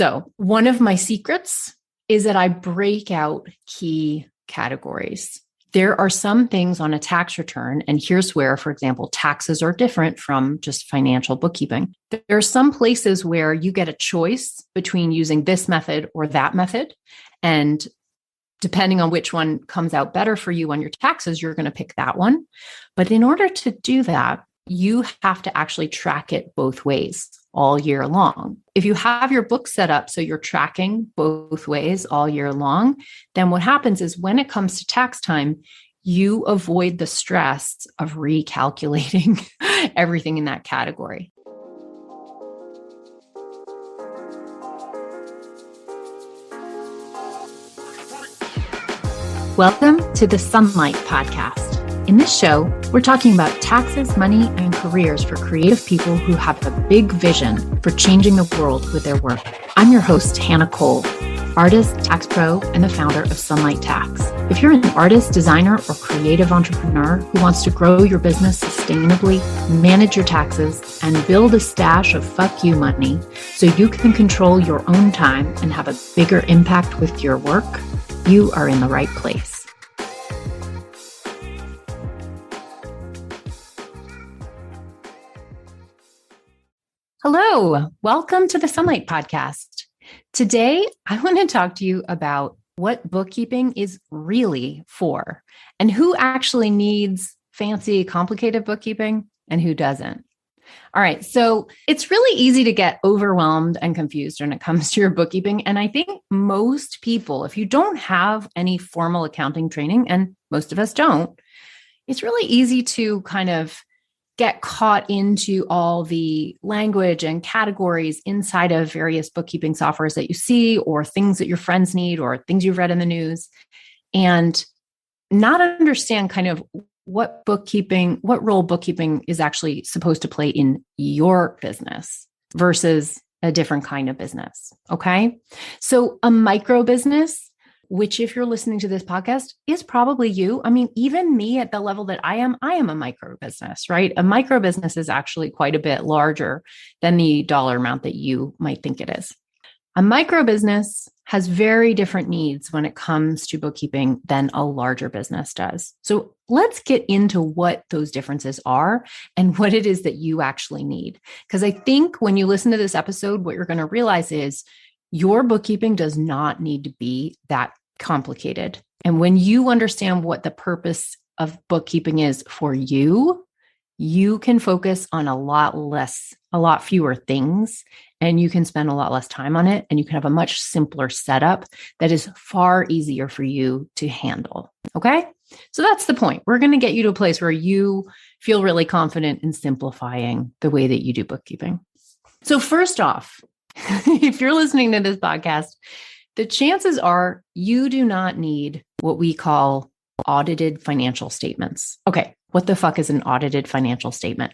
So one of my secrets is that I break out key categories. There are some things on a tax return, and here's where, for example, taxes are different from just financial bookkeeping. There are some places where you get a choice between using this method or that method. And depending on which one comes out better for you on your taxes, you're going to pick that one. But in order to do that, you have to actually track it both ways all year long. If you have your book set up so you're tracking both ways all year long, then what happens is when it comes to tax time, you avoid the stress of recalculating everything in that category. Welcome to the Sunlight Podcast. In this show, we're talking about taxes, money, and careers for creative people who have a big vision for changing the world with their work. I'm your host, Hannah Cole, artist, tax pro, and the founder of Sunlight Tax. If you're an artist, designer, or creative entrepreneur who wants to grow your business sustainably, manage your taxes, and build a stash of fuck you money so you can control your own time and have a bigger impact with your work, you are in the right place. Hello, welcome to the Sunlight Podcast. Today, I want to talk to you about what bookkeeping is really for and who actually needs fancy, complicated bookkeeping and who doesn't. All right, so it's really easy to get overwhelmed and confused when it comes to your bookkeeping. And I think most people, if you don't have any formal accounting training, and most of us don't, it's really easy to kind of get caught into all the language and categories inside of various bookkeeping softwares that you see, or things that your friends need, or things you've read in the news, and not understand kind of what role bookkeeping is actually supposed to play in your business versus a different kind of business. Okay. So a micro business, which if you're listening to this podcast is probably you. I mean, even me at the level that I am a micro business, right? A micro business is actually quite a bit larger than the dollar amount that you might think it is. A micro business has very different needs when it comes to bookkeeping than a larger business does. So let's get into what those differences are and what it is that you actually need. Because I think when you listen to this episode, what you're going to realize is your bookkeeping does not need to be that complicated. And when you understand what the purpose of bookkeeping is for you, you can focus on a lot fewer things, and you can spend a lot less time on it, and you can have a much simpler setup that is far easier for you to handle. Okay? So that's the point. We're going to get you to a place where you feel really confident in simplifying the way that you do bookkeeping. So first off, if you're listening to this podcast, the chances are you do not need what we call audited financial statements. Okay, what the fuck is an audited financial statement?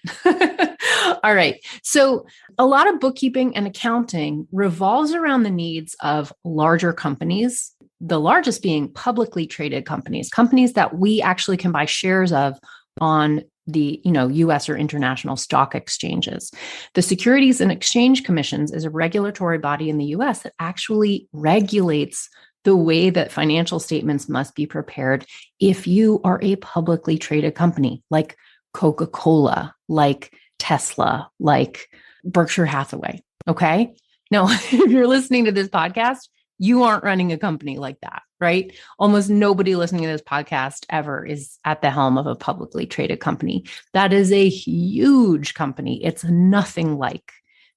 All right. So a lot of bookkeeping and accounting revolves around the needs of larger companies, the largest being publicly traded companies that we actually can buy shares of on the US or international stock exchanges. The Securities and Exchange Commissions is a regulatory body in the US that actually regulates the way that financial statements must be prepared if you are a publicly traded company like Coca-Cola, like Tesla, like Berkshire Hathaway. Okay. Now, if you're listening to this podcast, you aren't running a company like that, right? Almost nobody listening to this podcast ever is at the helm of a publicly traded company. That is a huge company. It's nothing like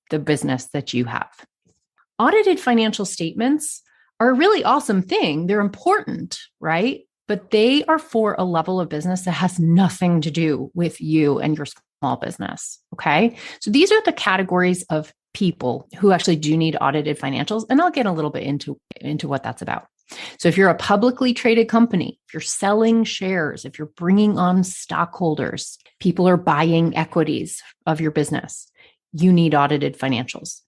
the business that you have. Audited financial statements are a really awesome thing. They're important, right? But they are for a level of business that has nothing to do with you and your small business. Okay. So these are the categories of people who actually do need audited financials. And I'll get a little bit into what that's about. So if you're a publicly traded company, if you're selling shares, if you're bringing on stockholders, people are buying equities of your business, you need audited financials.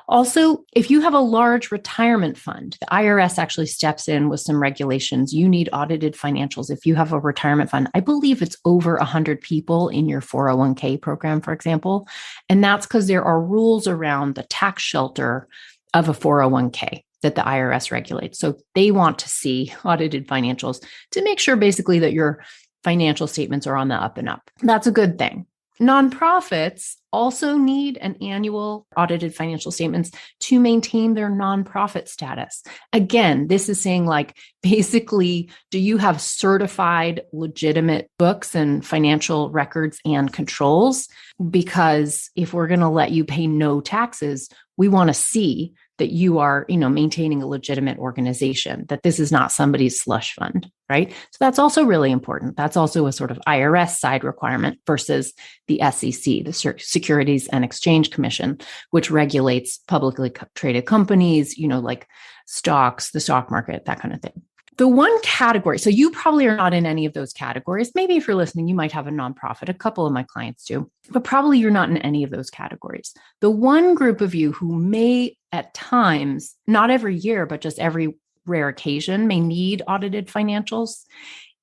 Also, if you have a large retirement fund, the IRS actually steps in with some regulations. You need audited financials. If you have a retirement fund, I believe it's over 100 people in your 401k program, for example. And that's because there are rules around the tax shelter of a 401k that the IRS regulates. So they want to see audited financials to make sure basically that your financial statements are on the up and up. That's a good thing. Nonprofits also need an annual audited financial statements to maintain their nonprofit status. Again, this is saying like, basically, do you have certified legitimate books and financial records and controls? Because if we're going to let you pay no taxes, we want to see that you are, maintaining a legitimate organization, that this is not somebody's slush fund, right? So that's also really important. That's also a sort of IRS side requirement versus the SEC, the Securities and Exchange Commission, which regulates publicly traded companies, like stocks, the stock market, that kind of thing. The one category, so you probably are not in any of those categories. Maybe if you're listening, you might have a nonprofit. A couple of my clients do, but probably you're not in any of those categories. The one group of you who may at times, not every year, but just every rare occasion may need audited financials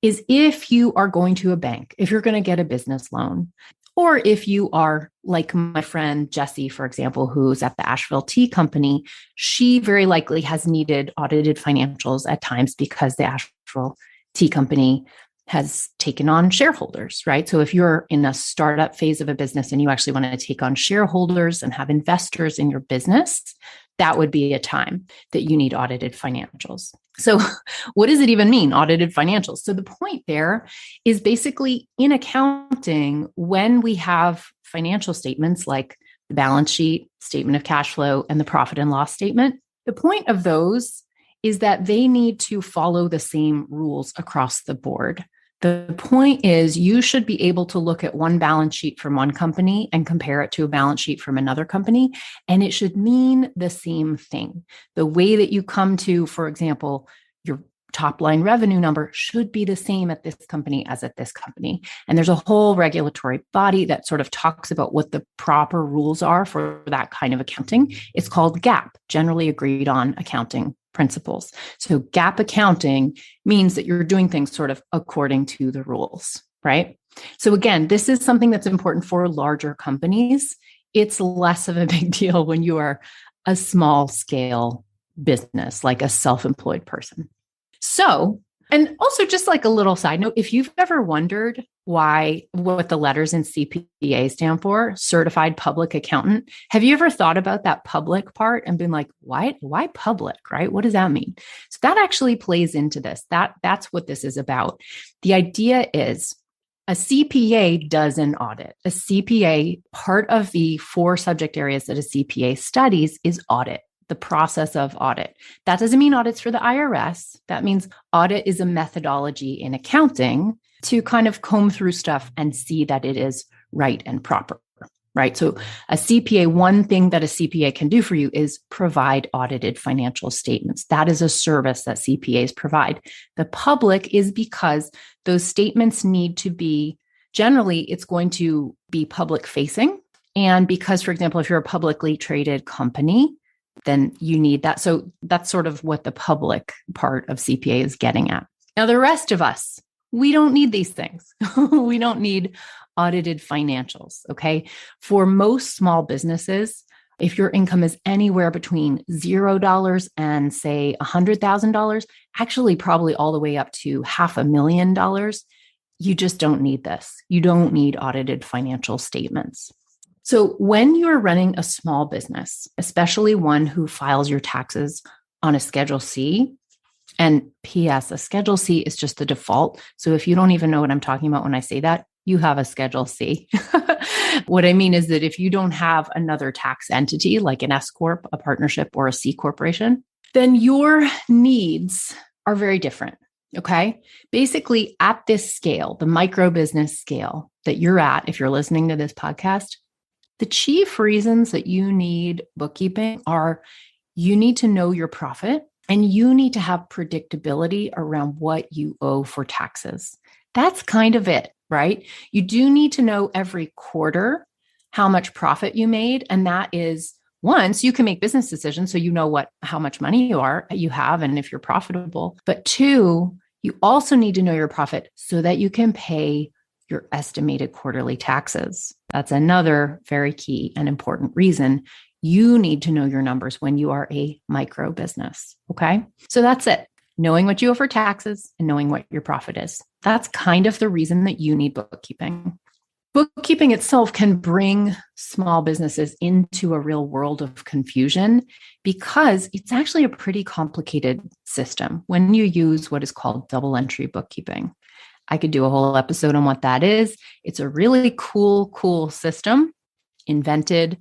is if you are going to a bank, if you're going to get a business loan, or if you are like my friend Jessie, for example, who's at the Asheville Tea Company, she very likely has needed audited financials at times because the Asheville Tea Company has taken on shareholders, right? So if you're in a startup phase of a business and you actually want to take on shareholders and have investors in your business, that would be a time that you need audited financials. So what does it even mean, audited financials? So the point there is basically in accounting, when we have financial statements like the balance sheet, statement of cash flow, and the profit and loss statement, the point of those is that they need to follow the same rules across the board. The point is you should be able to look at one balance sheet from one company and compare it to a balance sheet from another company, and it should mean the same thing. The way that you come to, for example, your top line revenue number should be the same at this company as at this company. And there's a whole regulatory body that sort of talks about what the proper rules are for that kind of accounting. It's called GAAP, Generally Agreed On Accounting Principles. So GAAP accounting means that you're doing things sort of according to the rules, right? So again, this is something that's important for larger companies. It's less of a big deal when you are a small scale business, like a self-employed person. So, and also just like a little side note, if you've ever wondered what the letters in CPA stand for, Certified Public Accountant, have you ever thought about that public part and been like, why public, right? What does that mean? So that actually plays into this. That's what this is about. The idea is a CPA does an audit. A CPA, part of the 4 subject areas that a CPA studies is audit. The process of audit. That doesn't mean audits for the IRS. That means audit is a methodology in accounting to kind of comb through stuff and see that it is right and proper, right? So a CPA, one thing that a CPA can do for you is provide audited financial statements. That is a service that CPAs provide. The public is because those statements need to be, generally, it's going to be public facing. And because, for example, if you're a publicly traded company, then you need that. So that's sort of what the public part of CPA is getting at. Now, the rest of us, we don't need these things. We don't need audited financials, okay? For most small businesses, if your income is anywhere between $0 and say $100,000, actually probably all the way up to $500,000, you just don't need this. You don't need audited financial statements. So when you're running a small business, especially one who files your taxes on a Schedule C, and P.S., a Schedule C is just the default. So if you don't even know what I'm talking about when I say that, you have a Schedule C. What I mean is that if you don't have another tax entity like an S Corp, a partnership, or a C corporation, then your needs are very different. Okay. Basically, at this scale, the micro business scale that you're at, if you're listening to this podcast, the chief reasons that you need bookkeeping are you need to know your profit and you need to have predictability around what you owe for taxes. That's kind of it, right? You do need to know every quarter how much profit you made. And that is, one, so you can make business decisions so you know how much money you have and if you're profitable. But 2, you also need to know your profit so that you can pay your estimated quarterly taxes. That's another very key and important reason You need to know your numbers when you are a micro business. Okay. So that's it. Knowing what you owe for taxes and knowing what your profit is. That's kind of the reason that you need bookkeeping. Bookkeeping itself can bring small businesses into a real world of confusion because it's actually a pretty complicated system when you use what is called double entry bookkeeping. I could do a whole episode on what that is. It's a really cool system invented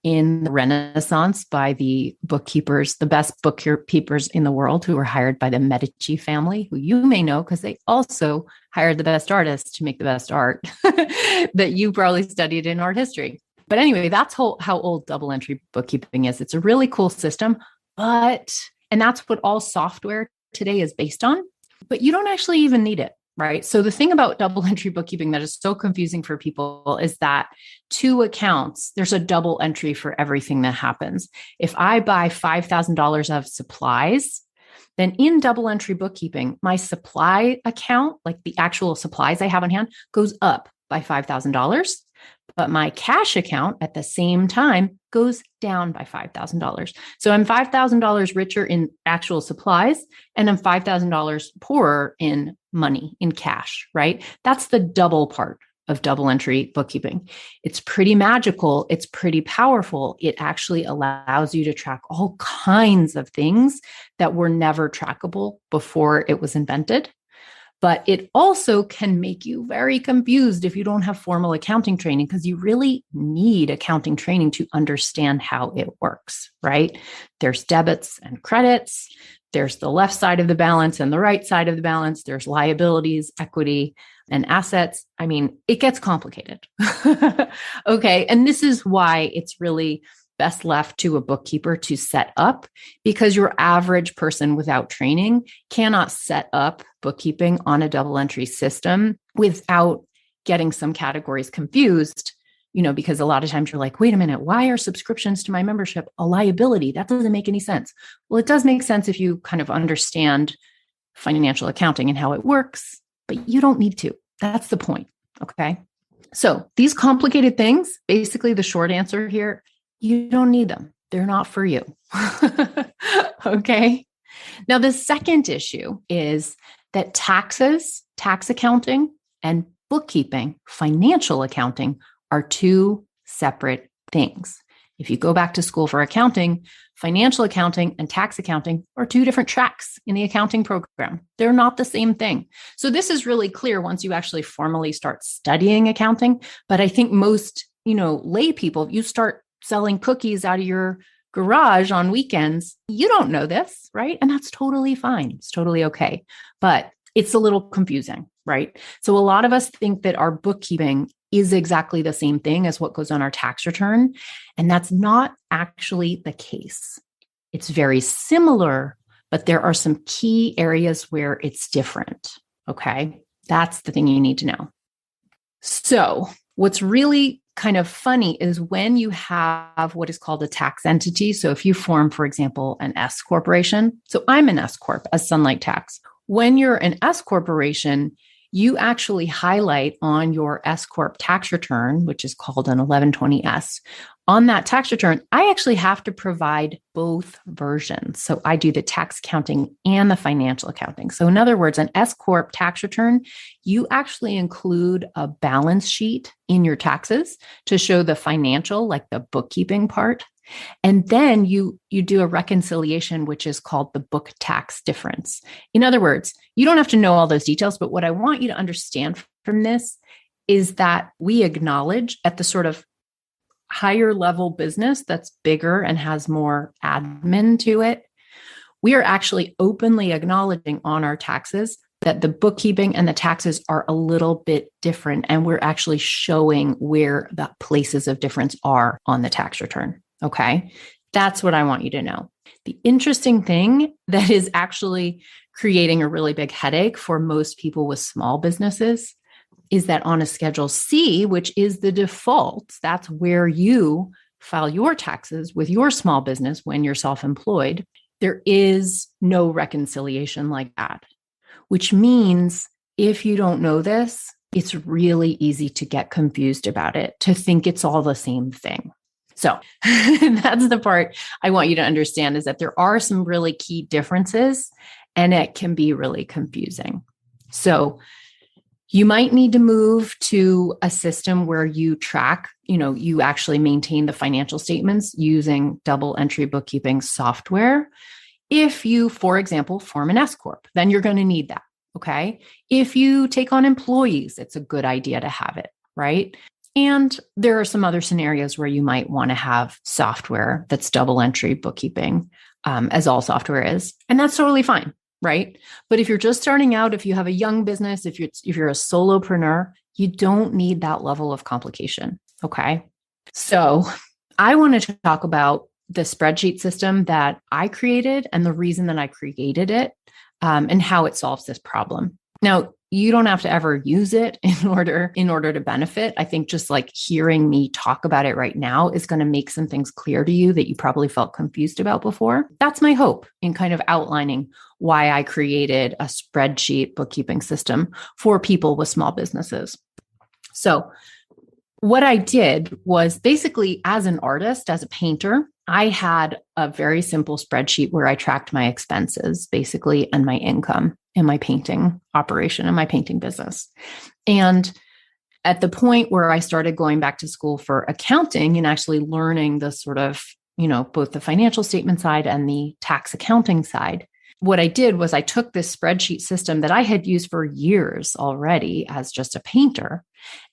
in the Renaissance by the bookkeepers, the best bookkeepers in the world, who were hired by the Medici family, who you may know because they also hired the best artists to make the best art that you probably studied in art history. But anyway, that's how old double entry bookkeeping is. It's a really cool system, and that's what all software today is based on, but you don't actually even need it. Right. So the thing about double entry bookkeeping that is so confusing for people is that 2 accounts, there's a double entry for everything that happens. If I buy $5,000 of supplies, then in double entry bookkeeping, my supply account, like the actual supplies I have on hand, goes up by $5,000. But my cash account at the same time goes down by $5,000. So I'm $5,000 richer in actual supplies, and I'm $5,000 poorer in money, in cash, right? That's the double part of double entry bookkeeping. It's pretty magical. It's pretty powerful. It actually allows you to track all kinds of things that were never trackable before it was invented. But it also can make you very confused if you don't have formal accounting training, because you really need accounting training to understand how it works, right? There's debits and credits. There's the left side of the balance and the right side of the balance. There's liabilities, equity, and assets. I mean, it gets complicated. Okay. And this is why it's really best left to a bookkeeper to set up, because your average person without training cannot set up bookkeeping on a double entry system without getting some categories confused, because a lot of times you're like, wait a minute, why are subscriptions to my membership a liability? That doesn't make any sense. Well, it does make sense if you kind of understand financial accounting and how it works, but you don't need to. That's the point. Okay. So these complicated things, basically the short answer here, you don't need them. They're not for you. Okay. Now, the second issue is that taxes, tax accounting, and bookkeeping, financial accounting, are 2 separate things. If you go back to school for accounting, financial accounting and tax accounting are 2 different tracks in the accounting program. They're not the same thing. So this is really clear once you actually formally start studying accounting. But I think most, lay people, you start selling cookies out of your garage on weekends, you don't know this, right? And that's totally fine. It's totally okay. But it's a little confusing, right? So a lot of us think that our bookkeeping is exactly the same thing as what goes on our tax return. And that's not actually the case. It's very similar, but there are some key areas where it's different. Okay. That's the thing you need to know. So what's really kind of funny is when you have what is called a tax entity. So if you form, for example, an S corporation. So I'm an S corp as Sunlight Tax. When you're an S corporation, you actually highlight on your S corp tax return, which is called an 1120S. On that tax return, I actually have to provide both versions. So I do the tax accounting and the financial accounting. So in other words, an S corp tax return, you actually include a balance sheet in your taxes to show the financial, like the bookkeeping part. And then you do a reconciliation, which is called the book tax difference. In other words, you don't have to know all those details, but what I want you to understand from this is that we acknowledge at the sort of higher level business that's bigger and has more admin to it, we are actually openly acknowledging on our taxes that the bookkeeping and the taxes are a little bit different. And we're actually showing where the places of difference are on the tax return. Okay. That's what I want you to know. The interesting thing that is actually creating a really big headache for most people with small businesses is that on a Schedule C, which is the default, that's where you file your taxes with your small business when you're self-employed, there is no reconciliation like that, which means if you don't know this, it's really easy to get confused about it, to think it's all the same thing. So that's the part I want you to understand, is that there are some really key differences and it can be really confusing. So you might need to move to a system where you track, you actually maintain the financial statements using double entry bookkeeping software. If you, for example, form an S Corp, then you're going to need that. Okay. If you take on employees, it's a good idea to have it, right? And there are some other scenarios where you might want to have software that's double entry bookkeeping, as all software is. And that's totally fine, right? But if you're just starting out, if you have a young business, if you're a solopreneur, you don't need that level of complication. Okay. So I wanted to talk about the spreadsheet system that I created and the reason that I created it, and how it solves this problem. Now, you don't have to ever use it in order to benefit. I think just like hearing me talk about it right now is going to make some things clear to you that you probably felt confused about before. That's my hope in kind of outlining why I created a spreadsheet bookkeeping system for people with small businesses. So what I did was basically, as an artist, as a painter, I had a very simple spreadsheet where I tracked my expenses, basically, and my income in my painting operation and my painting business. And at the point where I started going back to school for accounting and actually learning the sort of, both the financial statement side and the tax accounting side, what I did was I took this spreadsheet system that I had used for years already as just a painter,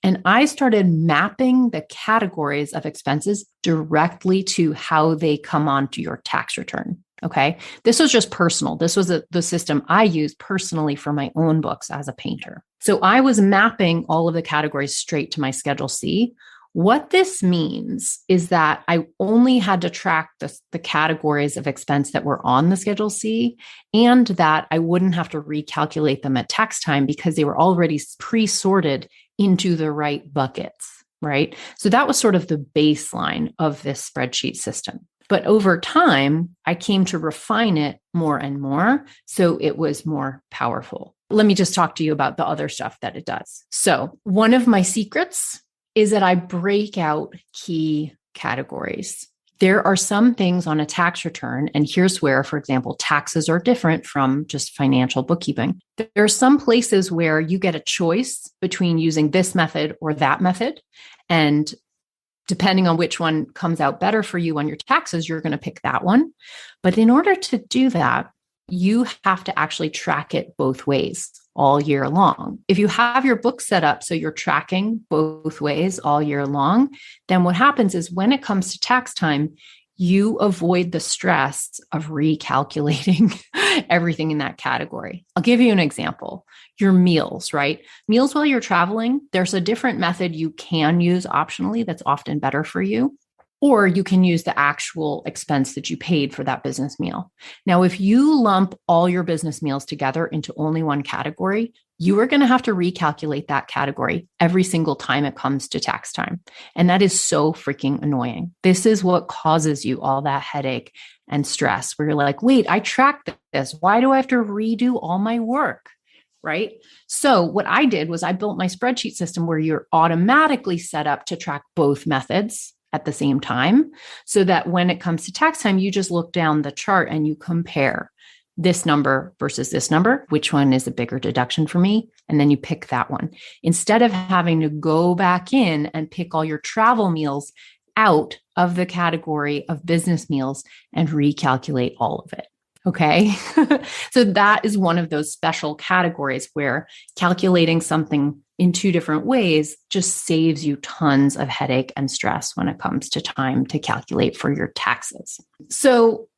and I started mapping the categories of expenses directly to how they come onto your tax return. Okay. This was just personal. This was the system I used personally for my own books as a painter. So I was mapping all of the categories straight to my Schedule C. What this means is that I only had to track the categories of expense that were on the Schedule C, and that I wouldn't have to recalculate them at tax time because they were already pre-sorted into the right buckets, right? So that was sort of the baseline of this spreadsheet system. But over time, I came to refine it more and more, so it was more powerful. Let me just talk to you about the other stuff that it does. So one of my secrets is that I break out key categories. There are some things on a tax return, and here's where, for example, taxes are different from just financial bookkeeping. There are some places where you get a choice between using this method or that method, and depending on which one comes out better for you on your taxes, you're going to pick that one. But in order to do that, you have to actually track it both ways all year long. If you have your book set up so you're tracking both ways all year long, then what happens is when it comes to tax time, you avoid the stress of recalculating everything in that category. I'll give you an example. Your meals, right? Meals while you're traveling, there's a different method you can use optionally that's often better for you. Or you can use the actual expense that you paid for that business meal. Now, if you lump all your business meals together into only one category, you are going to have to recalculate that category every single time it comes to tax time. And that is so freaking annoying. This is what causes you all that headache and stress where you're like, wait, I tracked this. Why do I have to redo all my work? Right? So what I did was I built my spreadsheet system where you're automatically set up to track both methods at the same time, so that when it comes to tax time, you just look down the chart and you compare this number versus this number, which one is a bigger deduction for me? And then you pick that one instead of having to go back in and pick all your travel meals out of the category of business meals and recalculate all of it. Okay. So that is one of those special categories where calculating something in two different ways just saves you tons of headache and stress when it comes to time to calculate for your taxes. So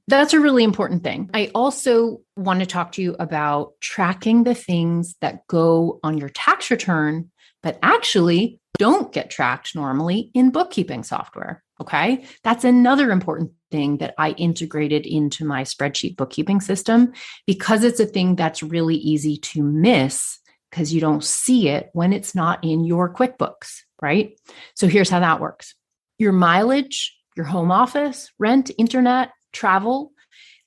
that's a really important thing. I also want to talk to you about tracking the things that go on your tax return, but actually don't get tracked normally in bookkeeping software. Okay. That's another important thing that I integrated into my spreadsheet bookkeeping system because it's a thing that's really easy to miss because you don't see it when it's not in your QuickBooks, right? So here's how that works. Your mileage, your home office, rent, internet, travel,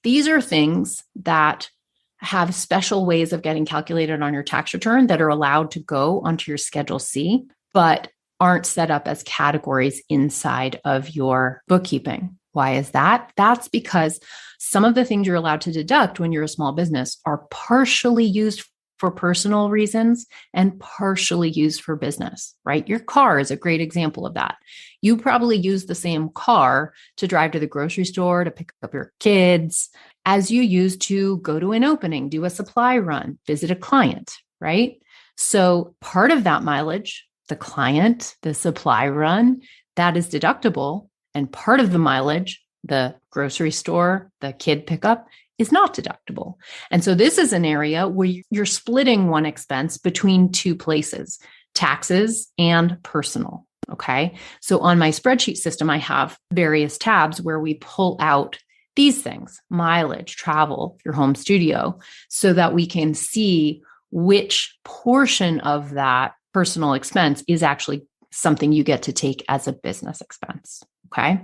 these are things that have special ways of getting calculated on your tax return that are allowed to go onto your Schedule C. But aren't set up as categories inside of your bookkeeping. Why is that? That's because some of the things you're allowed to deduct when you're a small business are partially used for personal reasons and partially used for business, right? Your car is a great example of that. You probably use the same car to drive to the grocery store, to pick up your kids, as you use to go to an opening, do a supply run, visit a client, right? So part of that mileage, the client, the supply run, that is deductible. And part of the mileage, the grocery store, the kid pickup, is not deductible. And so this is an area where you're splitting one expense between two places, taxes and personal. Okay. So on my spreadsheet system, I have various tabs where we pull out these things, mileage, travel, your home studio, so that we can see which portion of that personal expense is actually something you get to take as a business expense. Okay.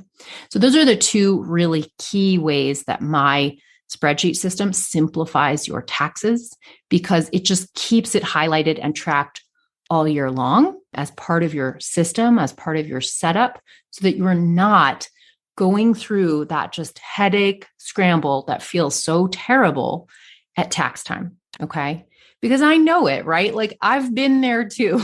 So those are the two really key ways that my spreadsheet system simplifies your taxes, because it just keeps it highlighted and tracked all year long as part of your system, as part of your setup, so that you're not going through that just headache scramble that feels so terrible at tax time. Okay. Because I know it, right? Like I've been there too.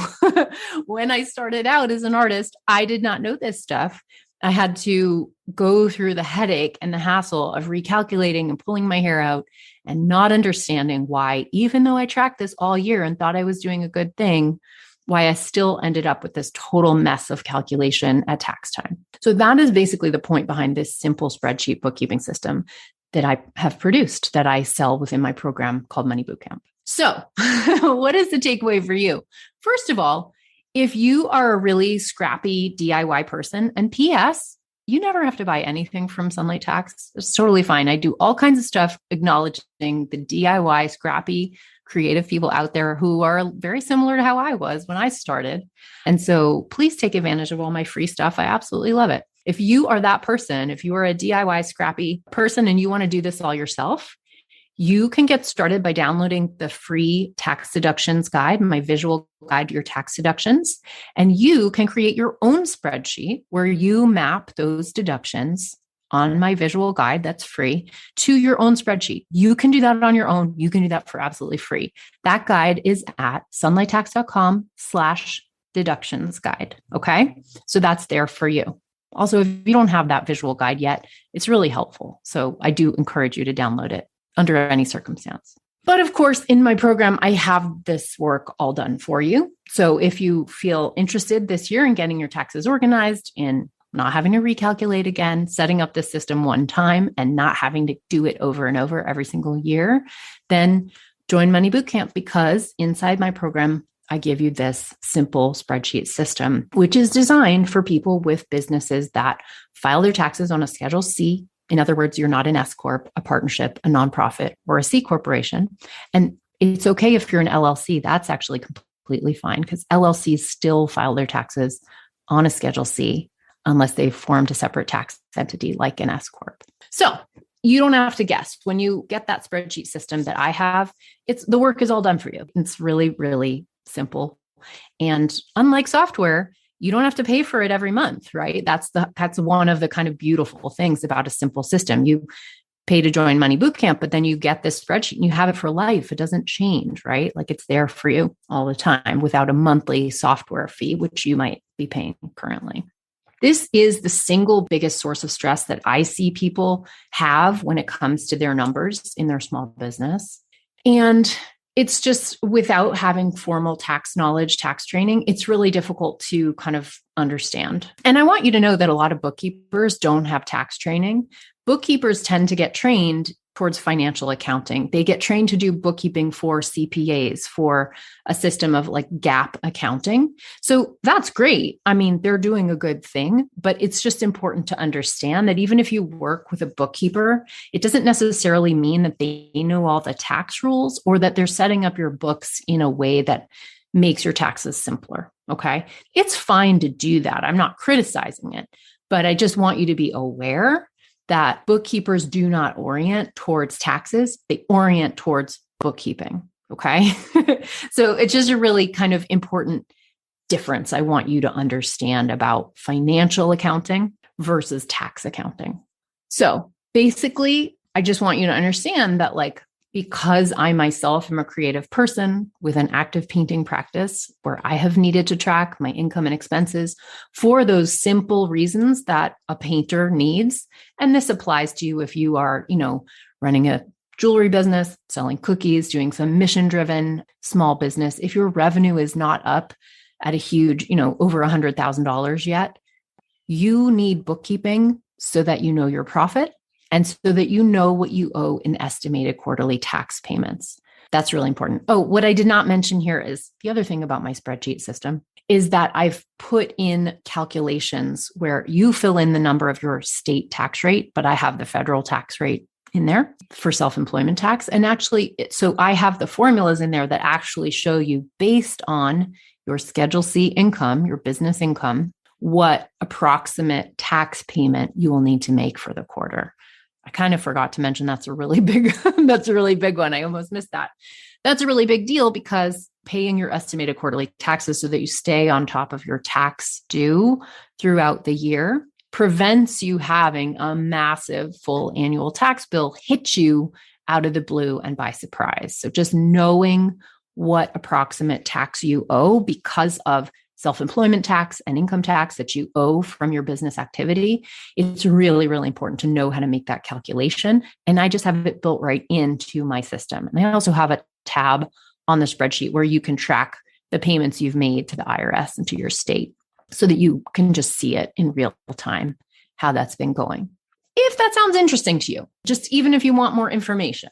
When I started out as an artist, I did not know this stuff. I had to go through the headache and the hassle of recalculating and pulling my hair out and not understanding why, even though I tracked this all year and thought I was doing a good thing, why I still ended up with this total mess of calculation at tax time. So that is basically the point behind this simple spreadsheet bookkeeping system that I have produced, that I sell within my program called Money Bootcamp. So what is the takeaway for you? First of all, if you are a really scrappy DIY person, and PS, you never have to buy anything from Sunlight Tax. It's totally fine. I do all kinds of stuff acknowledging the DIY scrappy creative people out there who are very similar to how I was when I started. And so please take advantage of all my free stuff. I absolutely love it. If you are that person, if you are a DIY scrappy person and you want to do this all yourself, you can get started by downloading the free tax deductions guide, my visual guide to your tax deductions. And you can create your own spreadsheet where you map those deductions on my visual guide that's free to your own spreadsheet. You can do that on your own. You can do that for absolutely free. That guide is at sunlighttax.com/deductions guide. Okay. So that's there for you. Also, if you don't have that visual guide yet, it's really helpful. So I do encourage you to download it under any circumstance. But of course, in my program, I have this work all done for you. So if you feel interested this year in getting your taxes organized, in not having to recalculate again, setting up the system one time and not having to do it over and over every single year, then join Money Bootcamp, because inside my program, I give you this simple spreadsheet system, which is designed for people with businesses that file their taxes on a Schedule C. In other words, you're not an S Corp, a partnership, a nonprofit, or a C corporation. And it's okay if you're an LLC. That's actually completely fine, because LLCs still file their taxes on a Schedule C unless they've formed a separate tax entity like an S Corp. So you don't have to guess. When you get that spreadsheet system that I have, the work is all done for you. It's really, really simple. And unlike software, you don't have to pay for it every month, right? That's one of the kind of beautiful things about a simple system. You pay to join Money Bootcamp, but then you get this spreadsheet and you have it for life. It doesn't change, right? Like it's there for you all the time without a monthly software fee, which you might be paying currently. This is the single biggest source of stress that I see people have when it comes to their numbers in their small business. And it's just, without having formal tax knowledge, tax training, it's really difficult to kind of understand. And I want you to know that a lot of bookkeepers don't have tax training. Bookkeepers tend to get trained towards financial accounting. They get trained to do bookkeeping for CPAs, for a system of like GAAP accounting. So that's great. I mean, they're doing a good thing, but it's just important to understand that even if you work with a bookkeeper, it doesn't necessarily mean that they know all the tax rules or that they're setting up your books in a way that makes your taxes simpler. Okay. It's fine to do that. I'm not criticizing it, but I just want you to be aware that bookkeepers do not orient towards taxes. They orient towards bookkeeping. Okay. So it's just a really kind of important difference I want you to understand about financial accounting versus tax accounting. So basically, I just want you to understand that because I myself am a creative person with an active painting practice where I have needed to track my income and expenses for those simple reasons that a painter needs. And this applies to you if you are, running a jewelry business, selling cookies, doing some mission-driven small business. If your revenue is not up at a huge, over $100,000 yet, you need bookkeeping so that you know your profit and so that you know what you owe in estimated quarterly tax payments. That's really important. Oh, what I did not mention here is the other thing about my spreadsheet system is that I've put in calculations where you fill in the number of your state tax rate, but I have the federal tax rate in there for self-employment tax. And actually, so I have the formulas in there that actually show you based on your Schedule C income, your business income, what approximate tax payment you will need to make for the quarter. I kind of forgot to mention that's a really big one. I almost missed that. That's a really big deal because paying your estimated quarterly taxes so that you stay on top of your tax due throughout the year prevents you having a massive full annual tax bill hit you out of the blue and by surprise. So just knowing what approximate tax you owe because of self-employment tax and income tax that you owe from your business activity, it's really, really important to know how to make that calculation. And I just have it built right into my system. And I also have a tab on the spreadsheet where you can track the payments you've made to the IRS and to your state so that you can just see it in real time, how that's been going. If that sounds interesting to you, just even if you want more information,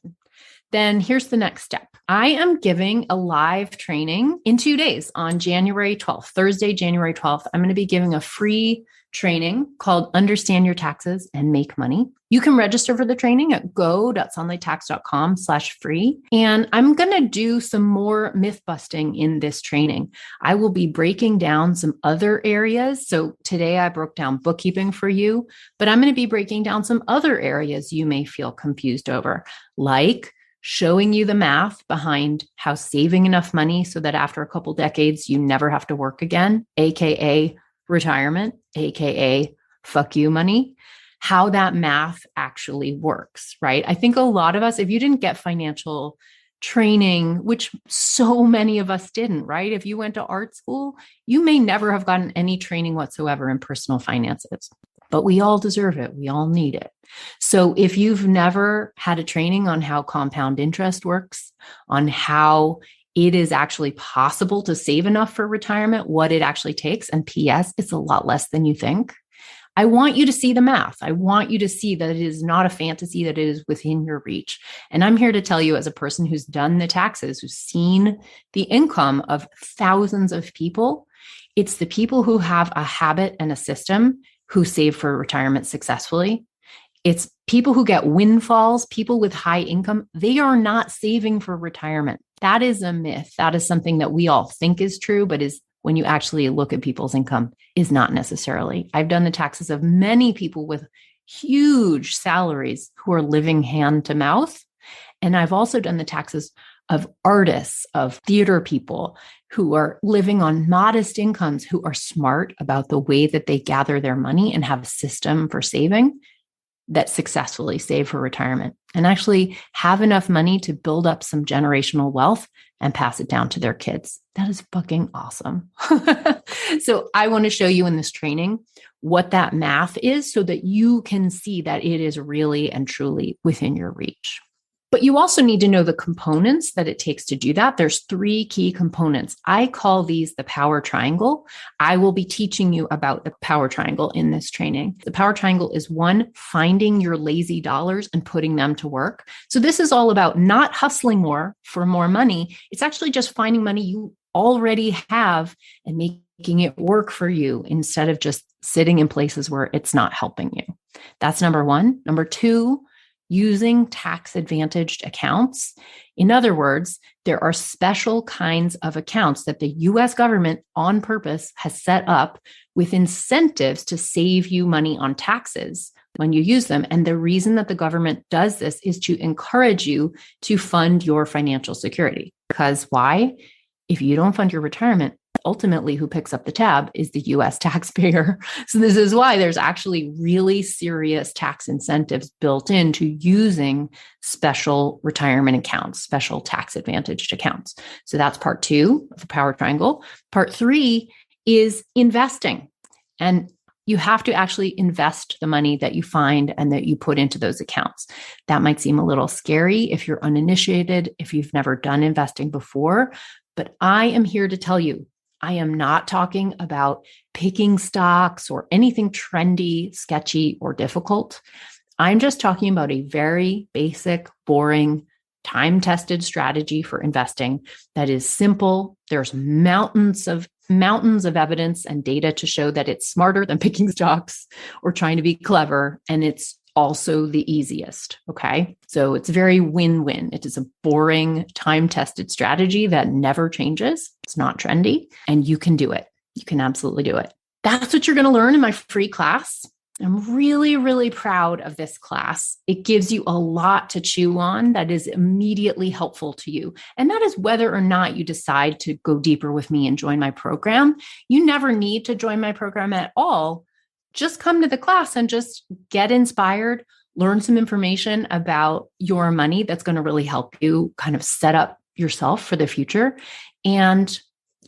then here's the next step. I am giving a live training in 2 days on January 12th, Thursday, January 12th. I'm going to be giving a free training called Understand Your Taxes and Make Money. You can register for the training at go.sunlighttax.com/free. And I'm going to do some more myth busting in this training. I will be breaking down some other areas. So today I broke down bookkeeping for you, but I'm going to be breaking down some other areas you may feel confused over, like showing you the math behind how saving enough money so that after a couple decades, you never have to work again, AKA retirement, AKA fuck you money, how that math actually works, right? I think a lot of us, if you didn't get financial training, which so many of us didn't, right? If you went to art school, you may never have gotten any training whatsoever in personal finances. But we all deserve it. We all need it. So if you've never had a training on how compound interest works, on how it is actually possible to save enough for retirement, what it actually takes, and P.S., it's a lot less than you think. I want you to see the math. I want you to see that it is not a fantasy, that it is within your reach. And I'm here to tell you as a person who's done the taxes, who's seen the income of thousands of people, it's the people who have a habit and a system who save for retirement successfully. It's people who get windfalls, people with high income. They are not saving for retirement. That is a myth. That is something that we all think is true, but is when you actually look at people's income is not necessarily. I've done the taxes of many people with huge salaries who are living hand to mouth. And I've also done the taxes of artists, of theater people who are living on modest incomes, who are smart about the way that they gather their money and have a system for saving that successfully save for retirement and actually have enough money to build up some generational wealth and pass it down to their kids. That is fucking awesome. So I want to show you in this training what that math is so that you can see that it is really and truly within your reach. But you also need to know the components that it takes to do that. There's 3 key components. I call these the power triangle. I will be teaching you about the power triangle in this training. The power triangle is 1, finding your lazy dollars and putting them to work. So this is all about not hustling more for more money. It's actually just finding money you already have and making it work for you instead of just sitting in places where it's not helping you. That's number 1. Number 2, using tax advantaged accounts. In other words, there are special kinds of accounts that the US government on purpose has set up with incentives to save you money on taxes when you use them. And the reason that the government does this is to encourage you to fund your financial security. Because why? If you don't fund your retirement, ultimately who picks up the tab is the US taxpayer. So this is why there's actually really serious tax incentives built into using special retirement accounts, special tax advantaged accounts. So that's part 2 of the power triangle. Part 3 is investing. And you have to actually invest the money that you find and that you put into those accounts. That might seem a little scary if you're uninitiated, if you've never done investing before, but I am here to tell you, I am not talking about picking stocks or anything trendy, sketchy, or difficult. I'm just talking about a very basic, boring, time-tested strategy for investing that is simple. There's mountains of evidence and data to show that it's smarter than picking stocks or trying to be clever. And it's also the easiest. Okay. So it's very win-win. It is a boring, time-tested strategy that never changes. It's not trendy, and you can do it. You can absolutely do it. That's what you're going to learn in my free class. I'm really, really proud of this class. It gives you a lot to chew on that is immediately helpful to you. And that is whether or not you decide to go deeper with me and join my program. You never need to join my program at all. Just come to the class and just get inspired, learn some information about your money that's going to really help you kind of set up yourself for the future. And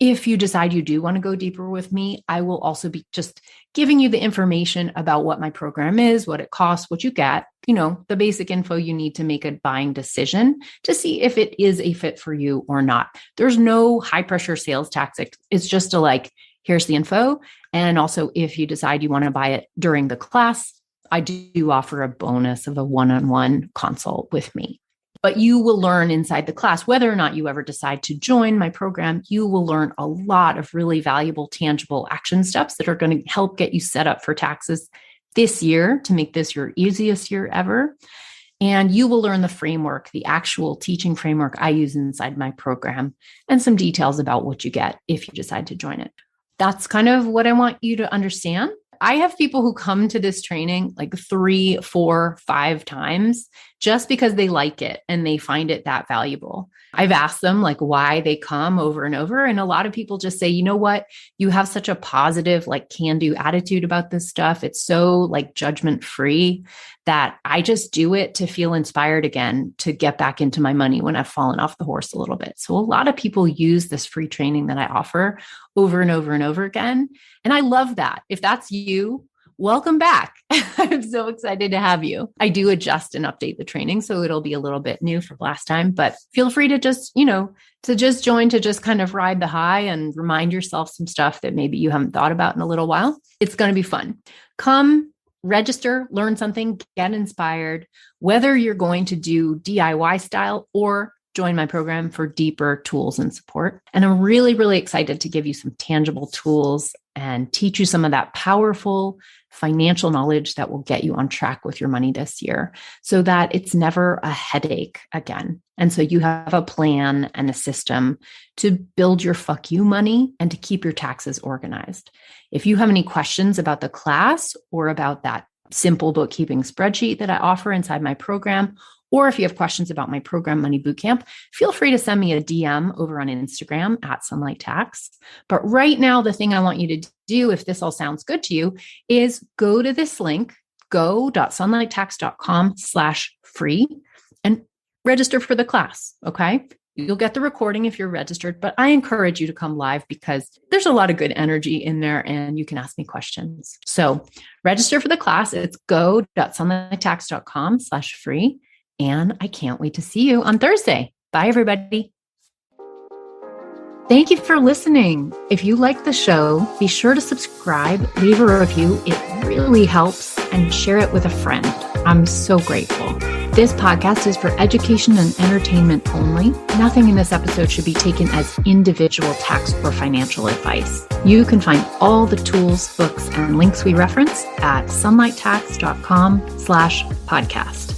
if you decide you do want to go deeper with me, I will also be just giving you the information about what my program is, what it costs, what you get, the basic info you need to make a buying decision to see if it is a fit for you or not. There's no high pressure sales tactic. It's just here's the info. And also, if you decide you want to buy it during the class, I do offer a bonus of a one-on-one consult with me. But you will learn inside the class, whether or not you ever decide to join my program, you will learn a lot of really valuable, tangible action steps that are going to help get you set up for taxes this year to make this your easiest year ever. And you will learn the framework, the actual teaching framework I use inside my program, and some details about what you get if you decide to join it. That's kind of what I want you to understand. I have people who come to this training like 3, 4, 5 times just because they like it and they find it that valuable. I've asked them why they come over and over. And a lot of people just say, you know what, you have such a positive, can-do attitude about this stuff. It's so judgment free that I just do it to feel inspired again, to get back into my money when I've fallen off the horse a little bit. So a lot of people use this free training that I offer over and over and over again. And I love that. If that's you, welcome back. I'm so excited to have you. I do adjust and update the training, so it'll be a little bit new from last time, but feel free to just, join, to just kind of ride the high and remind yourself some stuff that maybe you haven't thought about in a little while. It's going to be fun. Come register, learn something, get inspired, whether you're going to do DIY style or join my program for deeper tools and support. And I'm really, really excited to give you some tangible tools and teach you some of that powerful financial knowledge that will get you on track with your money this year so that it's never a headache again. And so you have a plan and a system to build your fuck you money and to keep your taxes organized. If you have any questions about the class or about that simple bookkeeping spreadsheet that I offer inside my program, or if you have questions about my program Money Bootcamp, feel free to send me a DM over on Instagram at Sunlight Tax. But right now, the thing I want you to do, if this all sounds good to you, is go to this link, go.sunlighttax.com/free and register for the class. Okay. You'll get the recording if you're registered, but I encourage you to come live because there's a lot of good energy in there and you can ask me questions. So register for the class. It's go.sunlighttax.com/free. And I can't wait to see you on Thursday. Bye, everybody. Thank you for listening. If you like the show, be sure to subscribe, leave a review. It really helps, and share it with a friend. I'm so grateful. This podcast is for education and entertainment only. Nothing in this episode should be taken as individual tax or financial advice. You can find all the tools, books, and links we reference at sunlighttax.com/podcast.